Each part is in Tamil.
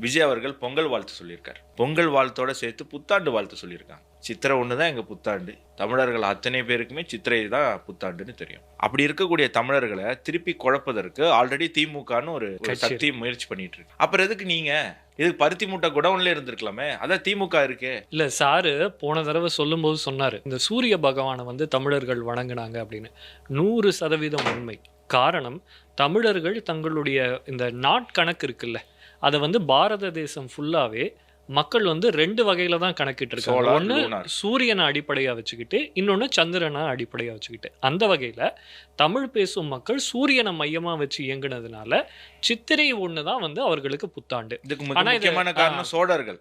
விஜய் அவர்கள் பொங்கல் வாழ்த்து சொல்லியிருக்காரு. பொங்கல் வாழ்த்தோட சேர்த்து புத்தாண்டு வாழ்த்து சொல்லியிருக்காங்க. சித்திரை ஒன்று தான் எங்கள் புத்தாண்டு. தமிழர்கள் அத்தனை பேருக்குமே சித்திரை தான் புத்தாண்டுன்னு தெரியும். அப்படி இருக்கக்கூடிய தமிழர்களை திருப்பி குழப்பதற்கு ஆல்ரெடி திமுகன்னு ஒரு சக்தி முயற்சி பண்ணிட்டு இருக்கு. அப்புறம் எதுக்கு நீங்க இதுக்கு பருத்தி மூட்டை குடவுன்ல இருந்திருக்கலாமே? அதான் திமுக இருக்கு. இல்ல சாரு போன தடவை சொல்லும் போது சொன்னாரு, இந்த சூரிய பகவானை வந்து தமிழர்கள் வணங்கினாங்க அப்படின்னு. 100% உண்மை. காரணம், தமிழர்கள் தங்களுடைய இந்த நாட்கணக்கு இருக்குல்ல, அதை வந்து பாரத தேசம் ஃபுல்லாவே மக்கள் வந்து 2 வகையில தான் கணக்கிட்டு இருக்காங்க. ஒன்று சூரியனை அடிப்படையா வச்சுக்கிட்டு, இன்னொன்னு சந்திரனை அடிப்படையா வச்சுக்கிட்டு. அந்த வகையில தமிழ் பேசும் மக்கள் சூரியனை மையமா வச்சு இயங்குனதுனால சித்திரை 1 தான் வந்து அவர்களுக்கு புத்தாண்டு. இதுக்கு முக்கியமான காரணம் சோழர்கள்.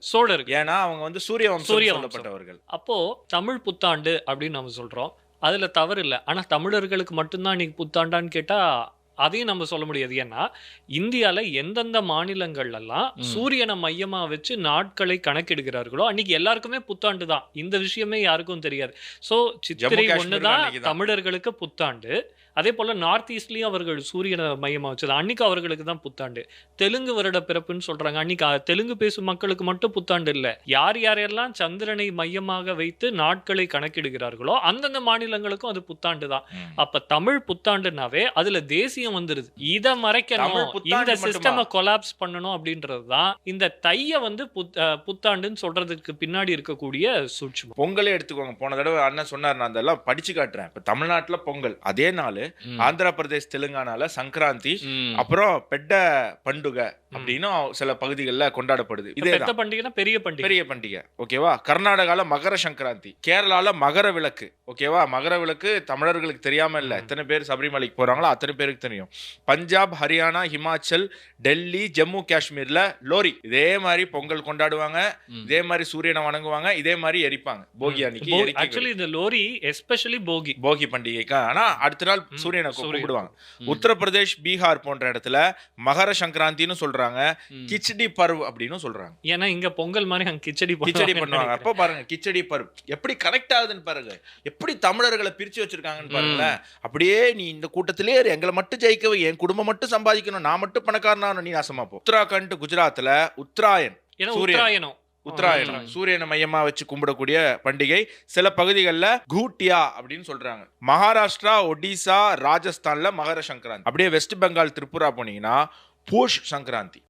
ஏன்னா அவங்க வந்து சூரிய வம்சப்பட்டவர்கள். அப்போ தமிழ் புத்தாண்டு அப்படின்னு நம்ம சொல்றோம், அதுல தவறு இல்லை. ஆனா தமிழர்களுக்கு மட்டும்தான் இன்னைக்கு புத்தாண்டான்னு கேட்டா அதையும் நம்ம சொல்ல முடியாது. ஏன்னா இந்தியால எந்தெந்த மாநிலங்கள்லாம் சூரியனை மையமா வச்சு நாட்களை கணக்கெடுக்கிறார்களோ அன்னைக்கு எல்லாருக்குமே புத்தாண்டு தான். இந்த விஷயமே யாருக்கும் தெரியாது. சோ சித்திரை 1 தான் தமிழர்களுக்கு புத்தாண்டு. அதே போல நார்த் ஈஸ்ட்லயும் அவர்கள் சூரியனை மையமா வச்சது, அன்னைக்கு அவர்களுக்கு தான் புத்தாண்டு. தெலுங்கு வருட பிறப்புன்னு சொல்றாங்க, அன்னைக்கு தெலுங்கு பேசும் மக்களுக்கு மட்டும் புத்தாண்டு இல்ல. யார் யாரெல்லாம் சந்திரனை மையமாக வைத்து நாட்களை கணக்கிடுகிறார்களோ அந்தந்த மாநிலங்களுக்கும் அது புத்தாண்டு தான். அப்ப தமிழ் புத்தாண்டுனாவே அதுல தேசியம் வந்துருது. இதை மறைக்கணும், இந்த சிஸ்டமை கொலாப்ஸ் பண்ணணும் அப்படின்றதுதான் இந்த தைய வந்து புத்தாண்டுன்னு சொல்றதுக்கு பின்னாடி இருக்கக்கூடிய சூட்சுமம். பொங்கலே எடுத்துக்கோங்க. போன தடவை அண்ணன் சொன்னார், நான் அதெல்லாம் படிச்சு காட்டுறேன். இப்ப தமிழ்நாட்டுல பொங்கல், அதே நாள் ஆந்திர பிரதேஷ் தெலுங்கானால சங்கராந்தி, அப்புறம் பெட்ட பண்டுகை அப்படின்னு சில பகுதிகளில் கொண்டாடப்படுது. இதே பண்டிகை பெரிய பண்டிகை. ஓகேவா? கர்நாடகால மகர சங்கராந்தி, கேரளால மகர விளக்கு. ஓகேவா? மகர விளக்கு தமிழர்களுக்கு தெரியாம இல்ல. எத்தனை பேர் சபரிமலைக்கு போறாங்களோ அத்தனை பேருக்கு தெரியும். பஞ்சாப், ஹரியானா, ஹிமாச்சல், டெல்லி, ஜம்மு காஷ்மீர்ல லோரி. இதே மாதிரி பொங்கல் கொண்டாடுவாங்க, இதே மாதிரி சூரியனை வணங்குவாங்க, இதே மாதிரி எரிப்பாங்க போகி அன்னைக்கு. ஆக்சுவலி இந்த லோரி எஸ்பெஷலி போகி பண்டிகைக்கு. ஆனா அடுத்த நாள் சூரியனை கும்பிடுவாங்க. உத்தரப்பிரதேஷ், பீகார் போன்ற இடத்துல மகர சங்கராந்தின்னு சொல்றாங்க, கிச்சடி பர்வ் அப்படின்னு சொல்றாங்க. ஏன்னா இங்க பொங்கல் மாதிரி அங்க கிச்சடி பண்ணுவாங்க. அப்ப பாருங்க கிச்சடி பர்வ் எப்படி கனெக்ட் ஆகுதுன்னு பாருங்க, எப்படி தமிழர்களை பிரிச்சு வச்சிருக்காங்கன்னு பாருங்களேன். அப்படியே நீ இந்த கூட்டத்திலே எங்களை மட்டும் ஜெயிக்கவே, என் குடும்பம் மட்டும் சம்பாதிக்கணும், நான் மட்டும் பணக்காரனான, நீ நாசமா போ. உத்தராகண்ட், குஜராத்ல உத்தராயணம் சூரியனை மையமா வச்சு கும்பிடக்கூடிய பண்டிகை. சில பகுதிகளில் கூட்டியா அப்படின்னு சொல்றாங்க. மகாராஷ்டிரா, ஒடிசா, ராஜஸ்தான்ல மகர சங்கராந்தி. அப்படியே வெஸ்ட் பெங்கால், திரிபுரா போனீங்கன்னா பூஷ் சங்கராந்தி.